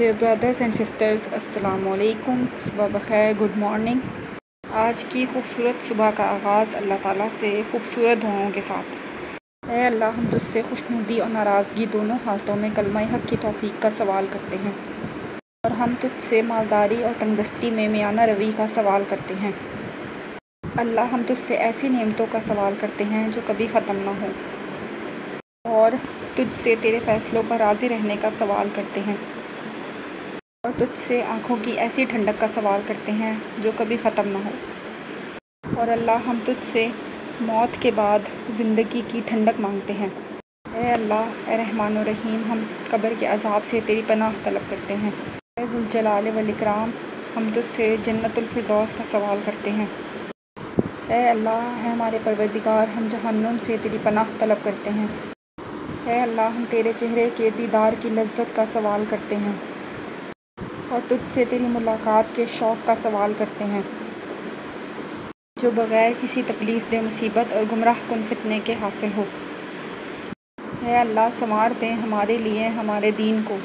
Dear brothers and sisters, السلام علیکم، صبح بخیر، گڈ مارننگ۔ آج کی خوبصورت صبح کا آغاز اللہ تعالیٰ سے خوبصورت دعاؤں کے ساتھ۔ اے اللہ، ہم تجھ سے خوشنودی اور ناراضگی دونوں حالتوں میں کلمہ حق کی توفیق کا سوال کرتے ہیں، اور ہم تجھ سے مالداری اور تنگدستی میں میانہ روی کا سوال کرتے ہیں۔ اللہ، ہم تجھ سے ایسی نعمتوں کا سوال کرتے ہیں جو کبھی ختم نہ ہوں، اور تجھ سے تیرے فیصلوں پر راضی رہنے کا سوال کرتے ہیں، اور تجھ سے آنکھوں کی ایسی ٹھنڈک کا سوال کرتے ہیں جو کبھی ختم نہ ہو۔ اور اللہ، ہم تجھ سے موت کے بعد زندگی کی ٹھنڈک مانگتے ہیں۔ اے اللہ، اے رحمان و رحیم، ہم قبر کے عذاب سے تیری پناہ طلب کرتے ہیں۔ اے ذوالجلال والاکرام، ہم تجھ سے جنت الفردوس کا سوال کرتے ہیں۔ اے اللہ، اے ہمارے پروردگار، ہم جہنم سے تیری پناہ طلب کرتے ہیں۔ اے اللہ، ہم تیرے چہرے کے دیدار کی لذت کا سوال کرتے ہیں، اور تجھ سے تیری ملاقات کے شوق کا سوال کرتے ہیں، جو بغیر کسی تکلیف دہ مصیبت اور گمراہ کن فتنے کے حاصل ہو۔ اے اللہ، سنوار دے ہمارے لیے ہمارے دین کو۔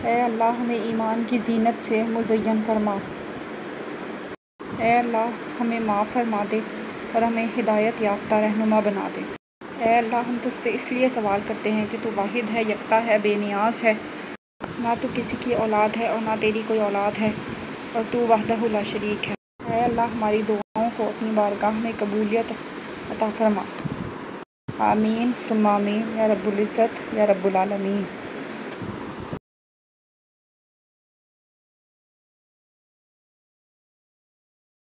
اے اللہ، ہمیں ایمان کی زینت سے مزین فرما۔ اے اللہ، ہمیں معاف فرما دے اور ہمیں ہدایت یافتہ رہنما بنا دے۔ اے اللہ، ہم تجھ سے اس لیے سوال کرتے ہیں کہ تو واحد ہے، یکتا ہے، بے نیاز ہے، نہ تو کسی کی اولاد ہے اور نہ تیری کوئی اولاد ہے، اور تو وحدہ لا شریک ہے۔ اے اللہ، ہماری دعاؤں کو اپنی بارگاہ میں قبولیت عطا فرما۔ آمین ثم آمین، یا رب العزت، یا رب العالمین۔